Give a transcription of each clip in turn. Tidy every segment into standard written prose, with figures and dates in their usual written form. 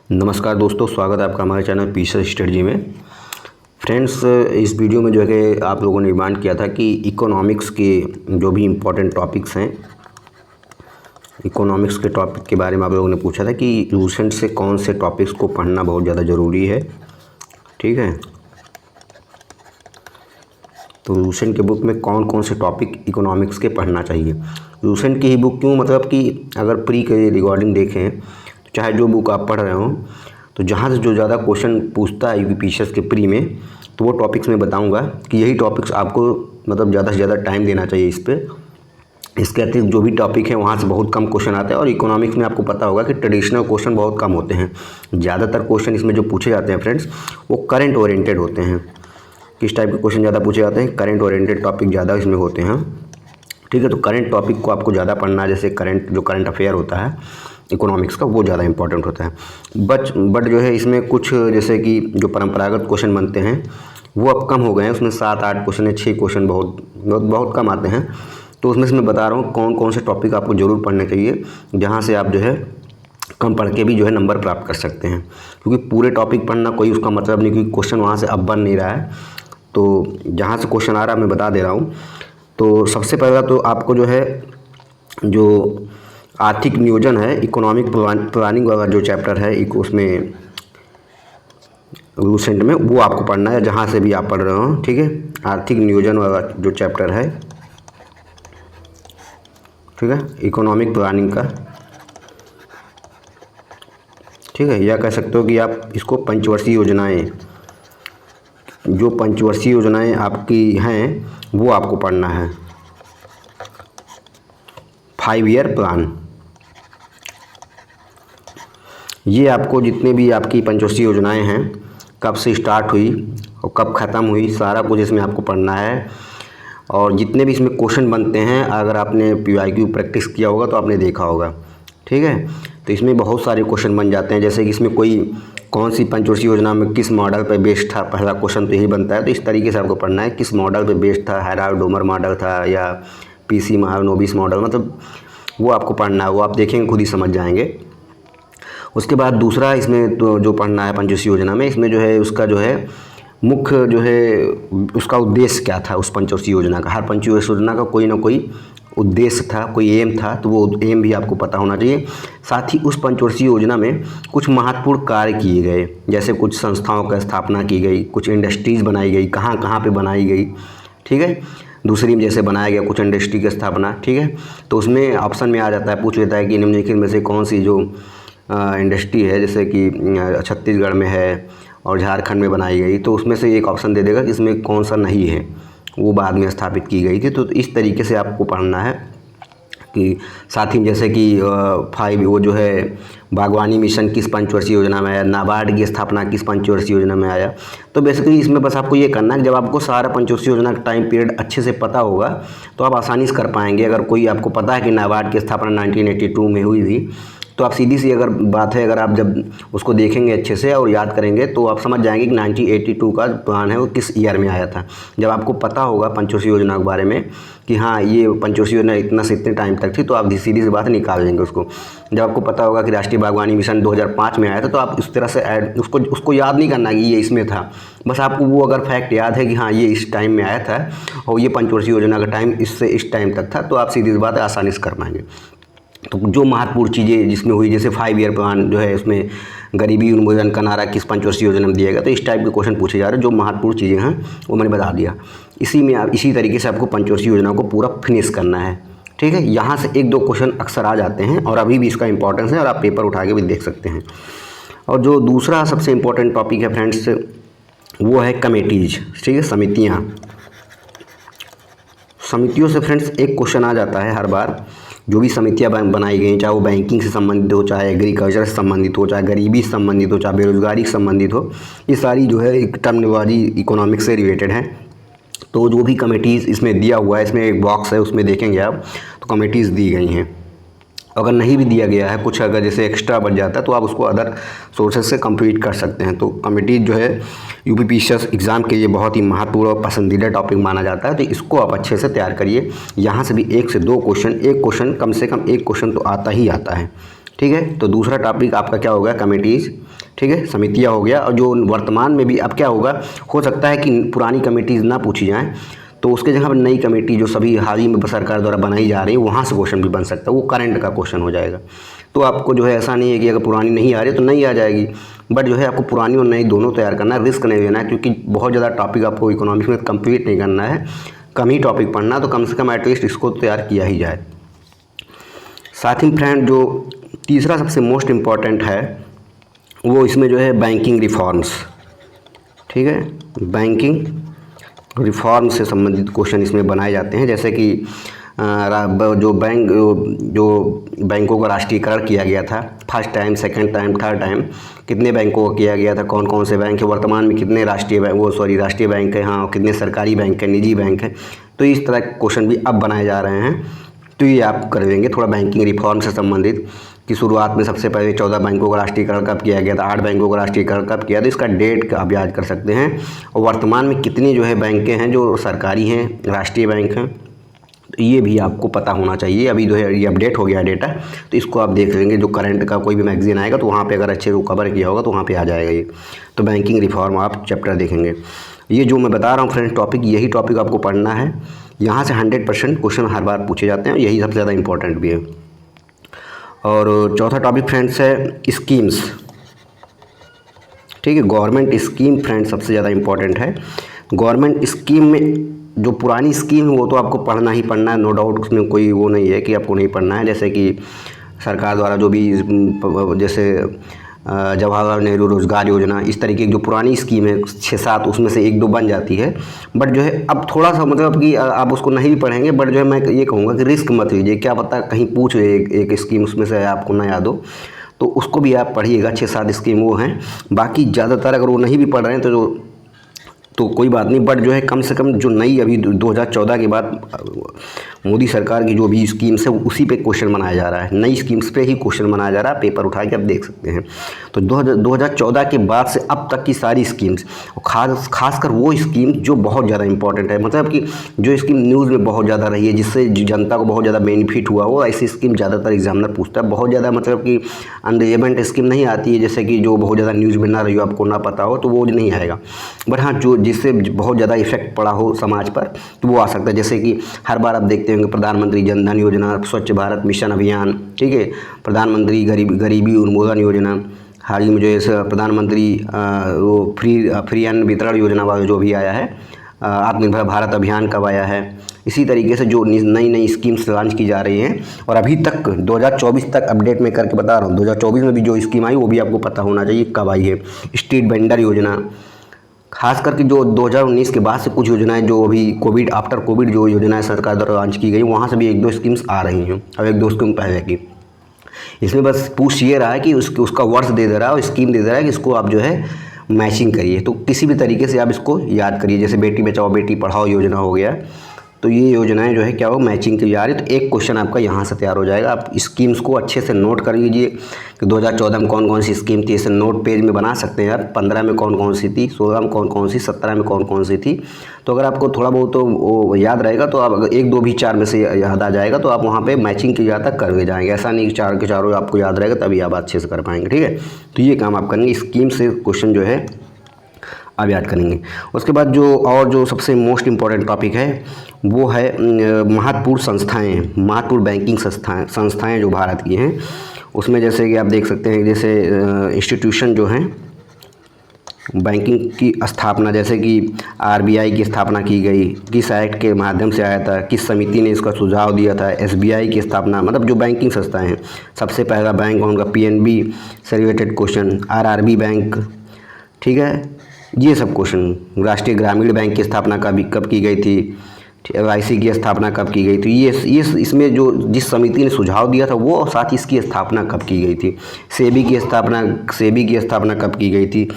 नमस्कार दोस्तों, स्वागत है आपका हमारे चैनल पीसर स्ट्रेटजी में। फ्रेंड्स, इस वीडियो में जो है कि आप लोगों ने डिमांड किया था कि इकोनॉमिक्स के जो भी इम्पोर्टेंट टॉपिक्स हैं, इकोनॉमिक्स के टॉपिक के बारे में आप लोगों ने पूछा था कि लूसेंट से कौन से टॉपिक्स को पढ़ना बहुत ज़्यादा ज़रूरी है। ठीक है, तो लूसेंट के बुक में कौन कौन से टॉपिक इकोनॉमिक्स के पढ़ना चाहिए। लूसेंट की ही बुक क्यों, मतलब कि अगर प्री के रिकॉर्डिंग देखें तो चाहे जो बुक आप पढ़ रहे हो, तो जहाँ से जो ज़्यादा क्वेश्चन पूछता है यूपीपीसीएस के प्री में, तो वो टॉपिक्स मैं बताऊंगा कि यही टॉपिक्स आपको मतलब ज़्यादा से ज़्यादा टाइम देना चाहिए इस पर। इसके अतिरिक्त जो भी टॉपिक है वहाँ से बहुत कम क्वेश्चन आते हैं, और इकोनॉमिक्स में आपको पता होगा कि ट्रेडिशनल क्वेश्चन बहुत कम होते हैं। ज़्यादातर क्वेश्चन इसमें जो पूछे जाते हैं फ्रेंड्स, वो करंट ओरिएंटेड होते हैं। किस टाइप के क्वेश्चन ज़्यादा पूछे जाते हैं? करंट ओरिएंटेड टॉपिक ज़्यादा इसमें होते हैं। ठीक है, तो करंट टॉपिक को आपको ज़्यादा पढ़ना है। जैसे करंट अफेयर होता है इकोनॉमिक्स का, वो ज़्यादा इंपॉर्टेंट होता है। बट जो है इसमें कुछ जैसे कि जो परंपरागत क्वेश्चन बनते हैं वो अब कम हो गए हैं। उसमें 7-8 क्वेश्चन या 6 क्वेश्चन बहुत कम आते हैं। तो उसमें से मैं बता रहा हूँ कौन कौन से टॉपिक आपको ज़रूर पढ़ने चाहिए, जहाँ से आप जो है कम पढ़ के भी जो है नंबर प्राप्त कर सकते हैं। क्योंकि पूरे टॉपिक पढ़ना कोई उसका मतलब नहीं, क्योंकि क्वेश्चन वहाँ से अब बन नहीं रहा है। तो जहाँ से क्वेश्चन आ रहा है मैं बता दे रहा हूँ। तो सबसे पहला तो आपको जो है जो आर्थिक नियोजन है, इकोनॉमिक प्लानिंग वाला जो चैप्टर है उसमें लूसेंट में, वो आपको पढ़ना है जहाँ से भी आप पढ़ रहे हो। ठीक है, आर्थिक नियोजन वाला जो चैप्टर है, ठीक है, इकोनॉमिक प्लानिंग का। ठीक है, या कह सकते हो कि आप इसको पंचवर्षीय योजनाएं, जो पंचवर्षीय योजनाएं आपकी हैं वो आपको पढ़ना है। 5 ईयर प्लान, ये आपको जितने भी आपकी पंचवर्षीय योजनाएं हैं, कब से स्टार्ट हुई और कब ख़त्म हुई, सारा कुछ इसमें आपको पढ़ना है। और जितने भी इसमें क्वेश्चन बनते हैं, अगर आपने PYQ प्रैक्टिस किया होगा तो आपने देखा होगा। ठीक है, तो इसमें बहुत सारे क्वेश्चन बन जाते हैं। जैसे कि इसमें कोई कौन सी पंचवर्षीय योजना में किस मॉडल पर बेस्ड था, पहला क्वेश्चन तो यही बनता है। तो इस तरीके से आपको पढ़ना है, किस मॉडल पर बेस्ड था, हेराल्ड-डोमर मॉडल था या PC महालनोबिस मॉडल, मतलब वो आपको पढ़ना है। वो आप देखेंगे खुद ही समझ जाएंगे। उसके बाद दूसरा इसमें तो जो पढ़ना है पंचवर्षीय योजना में, इसमें जो है उसका जो है मुख्य जो है उसका उद्देश्य क्या था उस पंचवर्षीय योजना का। हर पंचवर्षीय योजना का कोई ना कोई उद्देश्य था, कोई एम था, तो वो एम भी आपको पता होना चाहिए। साथ ही उस पंचवर्षीय योजना में कुछ महत्वपूर्ण कार्य किए गए, जैसे कुछ संस्थाओं का स्थापना की गई, कुछ इंडस्ट्रीज़ बनाई गई, कहाँ कहाँ पे बनाई गई। ठीक है, दूसरी में जैसे बनाया गया कुछ इंडस्ट्री की स्थापना। ठीक है, तो उसमें ऑप्शन में आ जाता है, पूछ लेता है कि निम्नलिखित में से कौन सी जो इंडस्ट्री है, जैसे कि छत्तीसगढ़ में है और झारखंड में बनाई गई, तो उसमें से एक ऑप्शन दे देगा कि इसमें कौन सा नहीं है, वो बाद में स्थापित की गई थी। तो इस तरीके से आपको पढ़ना है। कि साथ ही जैसे कि 5 वो जो है बागवानी मिशन किस पंचवर्षीय योजना में आया, नाबार्ड की स्थापना किस पंचवर्षीय योजना में आया। तो बेसिकली इसमें बस आपको ये करना है कि जब आपको सारा पंचवर्षीय योजना का टाइम पीरियड अच्छे से पता होगा तो आप आसानी से कर पाएंगे। अगर कोई आपको पता है कि नाबार्ड की स्थापना 1982 में हुई थी, तो आप सीधी सी अगर बात है, अगर आप जब उसको देखेंगे अच्छे से और याद करेंगे तो आप समझ जाएंगे कि 1982 का प्लान है वो किस ईयर में आया था। जब आपको पता होगा पंचवर्षीय योजना के बारे में कि हाँ ये पंचवर्षीय योजना इतना से इतने टाइम तक थी, तो आप सीधी सी बात निकाल लेंगे उसको। जब आपको पता होगा कि राष्ट्रीय बागवानी मिशन 2005 में आया था, तो आप इस तरह से उसको याद नहीं करना कि ये इसमें था। बस आपको वो अगर फैक्ट याद है कि हाँ ये इस टाइम में आया था और ये पंचवर्षीय योजना का टाइम इससे इस टाइम तक था, तो आप सीधी सी बात आसानी से कर पाएंगे। तो जो महत्वपूर्ण चीज़ें जिसमें हुई, जैसे 5 ईयर प्लान जो है, उसमें गरीबी उन्मूलन का नारा किस पंचवर्षीय योजना में दिया गया, तो इस टाइप के क्वेश्चन पूछे जा रहे हैं। जो महत्वपूर्ण चीज़ें हैं वो मैंने बता दिया। इसी में आप इसी तरीके से आपको पंचवर्षीय योजना को पूरा फिनिश करना है। ठीक है, यहाँ से 1-2 क्वेश्चन अक्सर आ जाते हैं और अभी भी इसका इंपॉर्टेंस है और आप पेपर उठा के भी देख सकते हैं। और जो दूसरा सबसे इम्पोर्टेंट टॉपिक है फ्रेंड्स, वो है कमेटीज। ठीक है, समितियाँ। समितियों से फ्रेंड्स एक क्वेश्चन आ जाता है हर बार। जो भी समितियाँ बनाई गई, चाहे वो बैंकिंग से संबंधित हो, चाहे एग्रीकल्चर से संबंधित हो, चाहे गरीबी से संबंधित हो, चाहे बेरोजगारी से संबंधित हो, ये सारी जो है एक टर्मिनोलॉजी इकोनॉमिक्स से रिलेटेड है। तो जो भी कमेटीज़ इसमें दिया हुआ है, इसमें एक बॉक्स है, उसमें देखेंगे आप तो कमेटीज़ दी गई हैं। अगर नहीं भी दिया गया है कुछ, अगर जैसे एक्स्ट्रा बच जाता है, तो आप उसको अदर सोर्सेज से कंप्लीट कर सकते हैं। तो कमेटी जो है यूपीपीसीएस एग्ज़ाम के लिए बहुत ही महत्वपूर्ण और पसंदीदा टॉपिक माना जाता है। तो इसको आप अच्छे से तैयार करिए। यहाँ से भी 1 से 2 क्वेश्चन, एक क्वेश्चन कम से कम एक क्वेश्चन तो आता ही आता है। ठीक है। तो दूसरा टॉपिक आपका क्या होगा, कमेटीज़, ठीक है, समितियाँ हो गया। और जो वर्तमान में भी अब क्या होगा, हो सकता है कि पुरानी कमेटीज़ ना पूछी जाएँ, तो उसके जगह पर नई कमेटी जो सभी हाल ही में सरकार द्वारा बनाई जा रही है वहाँ से क्वेश्चन भी बन सकता है, वो करंट का क्वेश्चन हो जाएगा। तो आपको जो है ऐसा नहीं है कि अगर पुरानी नहीं आ रही तो नहीं आ जाएगी, बट जो है आपको पुरानी और नई दोनों तैयार करना है, रिस्क नहीं लेना है, क्योंकि बहुत ज़्यादा टॉपिक आपको इकोनॉमिक्स में कंप्लीट नहीं करना है, कम ही टॉपिक पढ़ना, तो कम से कम एटलीस्ट इसको तैयार किया ही जाए। साथ ही फ्रेंड जो तीसरा सबसे मोस्ट इम्पॉर्टेंट है वो इसमें जो है बैंकिंग रिफॉर्म्स, ठीक है, बैंकिंग रिफॉर्म से संबंधित क्वेश्चन इसमें बनाए जाते हैं। जैसे कि जो बैंकों का राष्ट्रीयकरण किया गया था first time, second time, third time, कितने बैंकों का किया गया था, कौन कौन से बैंक है, वर्तमान में कितने राष्ट्रीय बैंक है, हाँ, कितने सरकारी बैंक है, निजी बैंक है, तो इस तरह के क्वेश्चन भी अब बनाए जा रहे हैं। तो ये आप कर लेंगे थोड़ा बैंकिंग रिफॉर्म से संबंधित कि शुरुआत में सबसे पहले 14 बैंकों का राष्ट्रीयकरण कब किया गया था, 8 बैंकों का राष्ट्रीयकरण कब किया था, इसका डेट आप याद कर सकते हैं, और वर्तमान में कितनी जो है बैंकें हैं जो सरकारी हैं, राष्ट्रीय बैंक हैं, तो ये भी आपको पता होना चाहिए। अभी जो है ये अपडेट हो गया डेटा, तो इसको आप देख लेंगे, जो करंट का कोई भी मैगजीन आएगा तो वहाँ पे अगर अच्छे से कवर किया होगा तो वहाँ पे आ जाएगा ये। तो बैंकिंग रिफॉर्म आप चैप्टर देखेंगे। ये जो मैं बता रहा हूँ फ्रेंड्स टॉपिक, यही टॉपिक आपको पढ़ना है, यहाँ से 100% क्वेश्चन हर बार पूछे जाते हैं, यही सबसे ज़्यादा इंपॉर्टेंट भी है। और चौथा टॉपिक फ्रेंड्स है स्कीम्स, ठीक है, गवर्नमेंट स्कीम फ्रेंड्स सबसे ज़्यादा इंपॉर्टेंट है। गवर्नमेंट स्कीम में जो पुरानी स्कीम है वो तो आपको पढ़ना ही पढ़ना है, नो डाउट, उसमें कोई वो नहीं है कि आपको नहीं पढ़ना है। जैसे कि सरकार द्वारा जो भी जैसे जवाहरलाल नेहरू रोज़गार योजना, इस तरीके की जो पुरानी स्कीम है 6-7, उसमें से 1-2 बन जाती है। बट जो है अब थोड़ा सा मतलब कि आप उसको नहीं भी पढ़ेंगे, बट जो है मैं ये कहूँगा कि रिस्क मत लीजिए, क्या पता कहीं पूछ ले एक स्कीम उसमें से आपको ना याद हो, तो उसको भी आप पढ़िएगा। 6-7 स्कीम वो हैं, बाकी ज़्यादातर अगर वो नहीं भी पढ़ रहे हैं तो कोई बात नहीं, बट जो है कम से कम जो नई अभी 2014 के बाद मोदी सरकार की जो भी स्कीम्स है उसी पे क्वेश्चन बनाया जा रहा है, नई स्कीम्स पे ही क्वेश्चन बनाया जा रहा है, पेपर उठा के आप देख सकते हैं। तो 2014 के बाद से अब तक की सारी स्कीम्स, खासकर वो स्कीम जो बहुत ज़्यादा इंपॉर्टेंट है, मतलब कि जो स्कीम न्यूज़ में बहुत ज़्यादा रही है, जिससे जनता को बहुत ज़्यादा बेनिफिट हुआ, वो ऐसी स्कीम ज़्यादातर एग्जामिनर पूछता है। बहुत ज़्यादा मतलब कि अनरिलेवेंट स्कीम नहीं आती है, जैसे कि जो बहुत ज़्यादा न्यूज़ में ना रही हो, आपको ना पता हो, तो वो नहीं आएगा। बट हाँ, जो जिससे बहुत ज़्यादा इफेक्ट पड़ा हो समाज पर, तो वो आ सकता है। जैसे कि हर बार आप देखते होंगे प्रधानमंत्री जन धन योजना, स्वच्छ भारत मिशन अभियान, ठीक है, प्रधानमंत्री गरीबी उन्मूलन योजना, हाल ही में जो है प्रधानमंत्री वो फ्री अन्न वितरण योजना वाला जो भी आया है, आत्मनिर्भर भारत अभियान कब आया है, इसी तरीके से जो नई नई स्कीम्स लॉन्च की जा रही हैं। और अभी तक 2024 तक अपडेट में करके बता रहा हूँ, 2024 में भी जो स्कीम आई वो भी आपको पता होना चाहिए कब आई है। स्ट्रीट वेंडर योजना, खास करके जो 2019 के बाद से कुछ योजनाएं जो अभी आफ्टर कोविड जो योजनाएं सरकार द्वारा लॉन्च की गई, वहाँ से भी 1-2 स्कीम्स आ रही हैं, अब 1-2 स्कीम पहले की। इसमें बस पूछ ये रहा है कि उसका वर्ष दे दे रहा है और स्कीम दे दे रहा है कि इसको आप जो है मैचिंग करिए। तो किसी भी तरीके से आप इसको याद करिए, जैसे बेटी बचाओ बेटी पढ़ाओ योजना हो गया, तो ये योजनाएं जो है क्या हो मैचिंग की जा रही है। तो एक क्वेश्चन आपका यहाँ से तैयार हो जाएगा। आप स्कीम्स को अच्छे से नोट कर लीजिए कि 2014 में कौन कौन सी स्कीम थी, इसे नोट पेज में बना सकते हैं आप। 15 में कौन कौन सी थी, 16 में कौन कौन सी, 17 में कौन कौन सी थी। तो अगर आपको थोड़ा बहुत तो वो याद रहेगा, तो आप अगर 1-2 भी 4 में से याद आ जाएगा, तो आप वहाँ पर मैचिंग की जाता कर ले जाएंगे। ऐसा नहीं कि 4 के चारों आपको याद रहेगा तभी आप अच्छे से कर पाएंगे, ठीक है। तो ये काम आप करेंगे, स्कीम से क्वेश्चन जो है आप याद करेंगे। उसके बाद जो सबसे मोस्ट इम्पॉर्टेंट टॉपिक है वो है महत्वपूर्ण बैंकिंग संस्थाएं जो भारत की हैं, उसमें जैसे कि आप देख सकते हैं, जैसे इंस्टीट्यूशन जो हैं बैंकिंग की स्थापना, जैसे कि आरबीआई की स्थापना की गई, किस एक्ट के माध्यम से आया था, किस समिति ने इसका सुझाव दिया था। एसबीआई की स्थापना, मतलब जो बैंकिंग संस्थाएं हैं, सबसे पहला बैंक उनका पीएनबी से रिलेटेड क्वेश्चन, आरआरबी बैंक, ठीक है, ये सब क्वेश्चन। राष्ट्रीय ग्रामीण बैंक की स्थापना कब की गई थी, एलआईसी की स्थापना कब की गई थी, ये इसमें जो जिस समिति ने सुझाव दिया था वो, और साथ ही इसकी स्थापना कब की गई थी। सेबी की स्थापना कब की गई थी।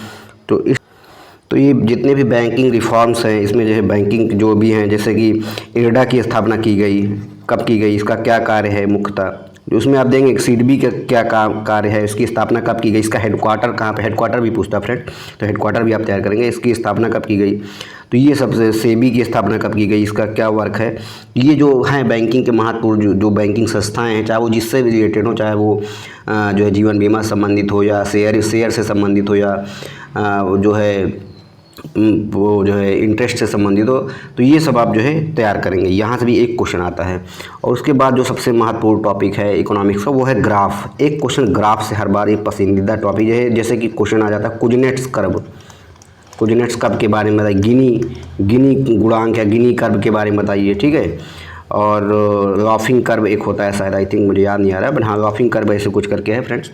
तो ये जितने भी बैंकिंग रिफॉर्म्स हैं, इसमें जो है बैंकिंग जो भी हैं, जैसे कि इरडा की स्थापना की गई, कब की गई, इसका क्या कार्य है मुख्यतः, उसमें आप देंगे सिडबी का क्या काम कार्य है, इसकी स्थापना कब की गई, इसका हेडक्वार्टर कहाँ पे, हेडक्वार्टर भी पूछता है फ्रेंड, तो हेडक्वार्टर भी आप तैयार करेंगे, इसकी स्थापना कब की गई, तो ये सबसे सेबी की स्थापना कब की गई, इसका क्या वर्क है। ये जो हैं बैंकिंग के महत्वपूर्ण जो बैंकिंग संस्थाएं हैं, चाहे वो जिससे भी रिलेटेड हो, चाहे वो जो है जीवन बीमा से संबंधित हो या शेयर से संबंधित हो या वो जो है इंटरेस्ट से संबंधित हो, तो ये सब आप जो है तैयार करेंगे। यहाँ से भी एक क्वेश्चन आता है। और उसके बाद जो सबसे महत्वपूर्ण टॉपिक है इकोनॉमिक्स का, वो है ग्राफ। एक क्वेश्चन ग्राफ से हर बार एक पसंदीदा टॉपिक है। जैसे कि क्वेश्चन आ जाता है कुजनेट्स कर्व, कुजनेट्स कर्व के बारे में बताइए, गिनी गुणांक या गिनी कर्व के बारे में बताइए, ठीक है। और लॉफिंग कर्व एक होता है शायद, आई थिंक मुझे याद नहीं आ रहा है, बट हाँ लॉफिंग कर्व ऐसे कुछ करके है फ्रेंड्स।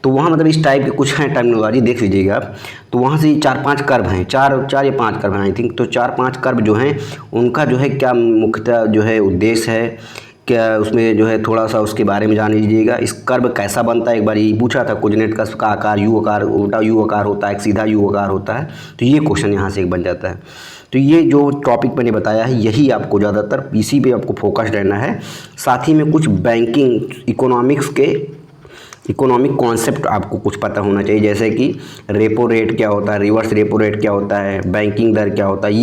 तो वहाँ मतलब इस टाइप के कुछ हैं टर्मिनोलॉजी, देख लीजिएगा आप। तो वहाँ से 4-5 कर्व हैं, चार या 5 कर्व हैं आई थिंक। तो 4-5 कर्व जो हैं उनका जो है क्या मुख्यतः जो है उद्देश्य है, क्या उसमें जो है थोड़ा सा उसके बारे में जान लीजिएगा। इस कर्व कैसा बनता है, एक बार ये पूछा था, कुजनेट का आकार यू आकार, उल्टा यू आकार होता है, एक सीधा यू आकार होता है। तो ये क्वेश्चन यहाँ से एक बन जाता है। तो ये जो टॉपिक मैंने बताया है यही आपको ज़्यादातर इसी पे आपको फोकस रहना है। साथ ही में कुछ बैंकिंग इकोनॉमिक्स के इकोनॉमिक कॉन्सेप्ट आपको कुछ पता होना चाहिए, जैसे कि रेपो रेट क्या होता है, रिवर्स रेपो रेट क्या होता है, बैंकिंग दर क्या होता है,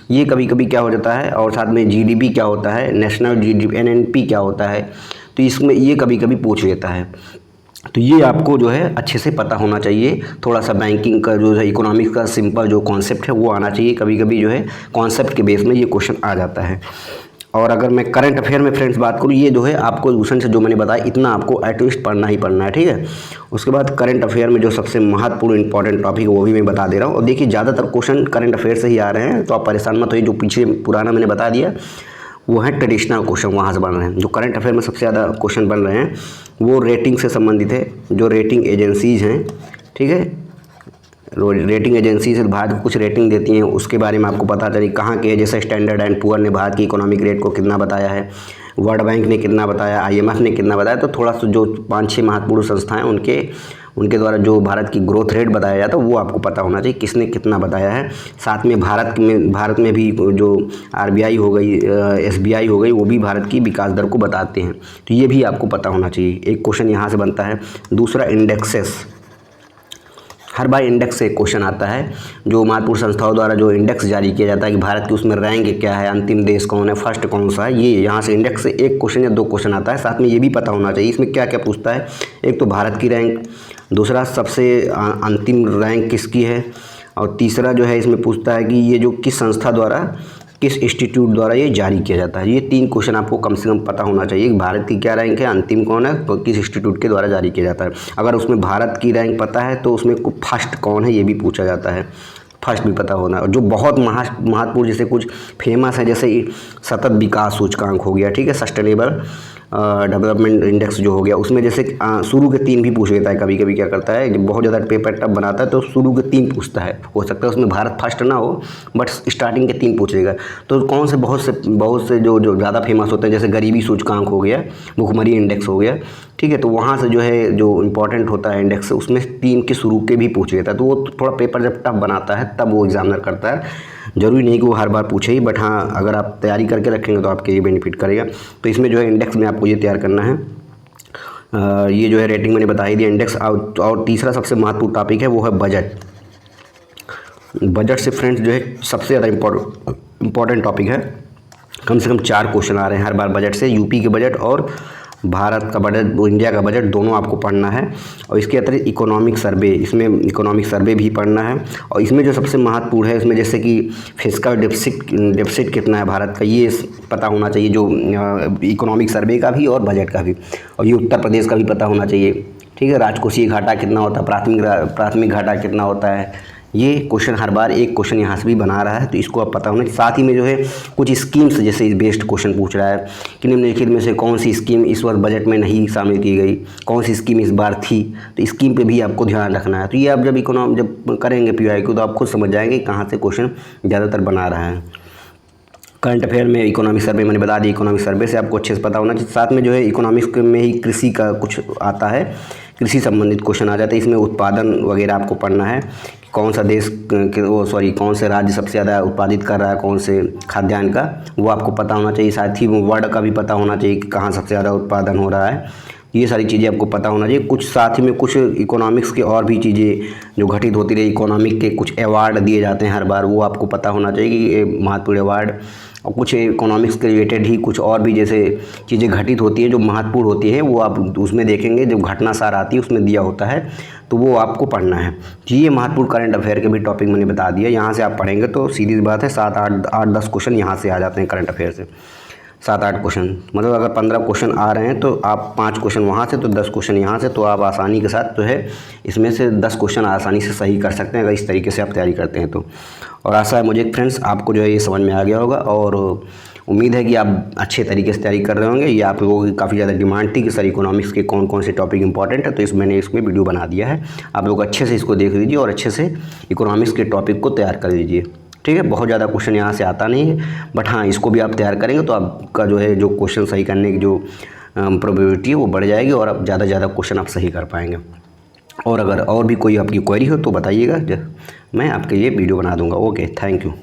ये कभी कभी क्या हो जाता है। और साथ में जीडीपी क्या होता है, नेशनल जीडीपी एनएनपी क्या होता है, तो इसमें ये कभी कभी पूछ लेता है। तो ये आपको जो है अच्छे से पता होना चाहिए। थोड़ा सा बैंकिंग का जो है इकोनॉमिक्स का सिंपल जो कॉन्सेप्ट है वो आना चाहिए। कभी कभी जो है कॉन्सेप्ट के बेस में ये क्वेश्चन आ जाता है। और अगर मैं करंट अफेयर में फ्रेंड्स बात करूँ, ये जो है आपको दूसरे से जो मैंने बताया इतना आपको एटलीस्ट पढ़ना ही पढ़ना है, ठीक है। उसके बाद करंट अफेयर में जो सबसे महत्वपूर्ण इंपॉर्टेंट टॉपिक है वो भी मैं बता दे रहा हूँ। और देखिए ज़्यादातर क्वेश्चन करंट अफेयर से ही आ रहे हैं, तो आप परेशान मत होइए। जो पीछे पुराना मैंने बता दिया वो है ट्रेडिशनल क्वेश्चन, वहाँ से बन रहे हैं। जो करंट अफेयर में सबसे ज़्यादा क्वेश्चन बन रहे हैं वो रेटिंग से संबंधित है। जो रेटिंग एजेंसीज़ हैं, ठीक है, रेटिंग एजेंसी से भारत को कुछ रेटिंग देती हैं, उसके बारे में आपको पता चले कहाँ के। जैसे स्टैंडर्ड एंड पुअर ने भारत की इकोनॉमिक रेट को कितना बताया है, वर्ल्ड बैंक ने कितना बताया, आईएमएफ ने कितना बताया। तो थोड़ा सा जो 5-6 महत्वपूर्ण संस्थाएं उनके द्वारा जो भारत की ग्रोथ रेट बताया जाता है वो आपको पता होना चाहिए, किसने कितना बताया है। साथ में भारत में भी जो आरबीआई हो गई, एसबीआई हो गई, वो भी भारत की विकास दर को बताते हैं। तो ये भी आपको पता होना चाहिए। एक क्वेश्चन यहाँ से बनता है। दूसरा इंडेक्सेस, हर बार इंडेक्स से एक क्वेश्चन आता है। जो महत्वपूर्ण संस्थाओं द्वारा जो इंडेक्स जारी किया जाता है कि भारत की उसमें रैंक क्या है, अंतिम देश कौन है, फर्स्ट कौन सा है, ये यहाँ से इंडेक्स से एक क्वेश्चन या 2 क्वेश्चन आता है। साथ में ये भी पता होना चाहिए इसमें क्या क्या पूछता है। एक तो भारत की रैंक, दूसरा सबसे अंतिम रैंक किसकी है, और तीसरा जो है इसमें पूछता है कि ये जो किस संस्था द्वारा, किस इंस्टीट्यूट द्वारा ये जारी किया जाता है। ये 3 क्वेश्चन आपको कम से कम पता होना चाहिए कि भारत की क्या रैंक है, अंतिम कौन है, तो किस इंस्टीट्यूट के द्वारा जारी किया जाता है। अगर उसमें भारत की रैंक पता है तो उसमें फर्स्ट कौन है ये भी पूछा जाता है, फर्स्ट भी पता होना। और जो बहुत महत्वपूर्ण जैसे कुछ फेमस है, जैसे सतत विकास सूचकांक हो गया, ठीक है, सस्टेनेबल डेवलपमेंट इंडेक्स जो हो गया, उसमें जैसे शुरू के 3 भी पूछ लेता है। कभी कभी क्या करता है, जब बहुत ज़्यादा पेपर टफ बनाता है तो शुरू के 3 पूछता है। हो सकता है उसमें भारत फर्स्ट ना हो, बट स्टार्टिंग के 3 पूछेगा। तो कौन से बहुत से जो ज़्यादा फेमस होते हैं, जैसे गरीबी सूचकांक हो गया, भुखमरी इंडेक्स हो गया, ठीक है, तो वहाँ से जो है जो इंपॉर्टेंट होता है इंडेक्स, उसमें 3 के शुरू के भी पूछ लेता है। तो वो थोड़ा पेपर जब टफ बनाता है तब वो एग्जामिनर करता है। ज़रूरी नहीं कि वो हर बार पूछे ही, बट हाँ अगर आप तैयारी करके रखेंगे तो आपके ये बेनिफिट करेगा। तो इसमें जो है इंडेक्स में आपको ये तैयार करना है। ये जो है रेटिंग मैंने बता ही दिया, इंडेक्स। और तीसरा सबसे महत्वपूर्ण टॉपिक है वो है बजट। बजट से फ्रेंड्स जो है सबसे ज़्यादा इम्पॉर्टेंट टॉपिक है। कम से कम 4 क्वेश्चन आ रहे हैं हर बार बजट से। यूपी के बजट और भारत का बजट, इंडिया का बजट, दोनों आपको पढ़ना है। और इसके अतिरिक्त इकोनॉमिक सर्वे, इसमें इकोनॉमिक सर्वे भी पढ़ना है। और इसमें जो सबसे महत्वपूर्ण है, इसमें जैसे कि फिस्कल डेफिसिट कितना है भारत का, ये पता होना चाहिए, जो इकोनॉमिक सर्वे का भी और बजट का भी। और ये उत्तर प्रदेश का भी पता होना चाहिए, ठीक है। राजकोषीय घाटा कितना होता है, प्राथमिक घाटा कितना होता है, ये क्वेश्चन हर बार एक क्वेश्चन यहाँ से भी बना रहा है, तो इसको आप पता होना। साथ ही में जो है कुछ स्कीम्स, जैसे इस बेस्ड क्वेश्चन पूछ रहा है कि निम्नलिखित में से कौन सी स्कीम इस वर्ष बजट में नहीं शामिल की गई, कौन सी स्कीम इस बार थी, तो स्कीम पे भी आपको ध्यान रखना है। तो ये आप जब करेंगे PYQ तो आप खुद समझ जाएंगे कहाँ से क्वेश्चन ज़्यादातर बना रहा है। करंट अफेयर में इकोनॉमिक सर्वे मैंने बता दी, इकोनॉमिक सर्वे से आपको अच्छे से पता होना चाहिए। साथ में जो है इकोनॉमिक्स में ही कृषि का कुछ आता है, कृषि संबंधित क्वेश्चन आ जाते हैं। इसमें उत्पादन वगैरह आपको पढ़ना है, कौन सा देश कौन से राज्य सबसे ज़्यादा उत्पादित कर रहा है, कौन से खाद्यान्न का, वो आपको पता होना चाहिए। साथ ही वर्ल्ड का भी पता होना चाहिए कि कहाँ सबसे ज़्यादा उत्पादन हो रहा है। ये सारी चीज़ें आपको पता होना चाहिए। कुछ साथ ही में कुछ इकोनॉमिक्स के और भी चीज़ें जो घटित होती रही, इकोनॉमिक के कुछ अवार्ड दिए जाते हैं हर बार, वो आपको पता होना चाहिए कि ये महत्वपूर्ण अवार्ड, और कुछ इकोनॉमिक्स के रिलेटेड ही कुछ और भी जैसे चीज़ें घटित होती हैं जो महत्वपूर्ण होती है, वो आप उसमें देखेंगे। जब घटना सार आती है उसमें दिया होता है, तो वो आपको पढ़ना है। ये महत्वपूर्ण करंट अफेयर के भी टॉपिक मैंने बता दिया। यहाँ से आप पढ़ेंगे तो सीधी सी बात है 7 8 10 क्वेश्चन यहाँ से आ जाते हैं करंट अफेयर से। 7 8 क्वेश्चन, मतलब अगर 15 क्वेश्चन आ रहे हैं तो आप 5 क्वेश्चन वहाँ से, तो 10 क्वेश्चन यहाँ से, तो आप आसानी के साथ जो है इसमें से 10 क्वेश्चन आसानी से सही कर सकते हैं अगर इस तरीके से आप तैयारी करते हैं तो। और आशा है मुझे फ्रेंड्स आपको जो है ये समझ में आ गया होगा, और उम्मीद है कि आप अच्छे तरीके से तैयारी कर रहे होंगे। ये आप लोगों की काफ़ी ज़्यादा डिमांड थी कि सर इकोनॉमिक्स के कौन कौन से टॉपिक इंपॉर्टेंट है, तो मैंने इसमें वीडियो बना दिया है। आप लोग अच्छे से इसको देख लीजिए और अच्छे से इकोनॉमिक्स के टॉपिक को तैयार कर लीजिए, ठीक है। बहुत ज़्यादा क्वेश्चन यहाँ से आता नहीं है, बट हाँ इसको भी आप तैयार करेंगे तो आपका जो है जो क्वेश्चन सही करने की जो प्रोबेबिलिटी है वो बढ़ जाएगी, और आप ज़्यादा से ज़्यादा क्वेश्चन आप सही कर पाएंगे। और अगर और भी कोई आपकी क्वेरी हो तो बताइएगा, मैं आपके लिए वीडियो बना दूँगा। Okay, thank you.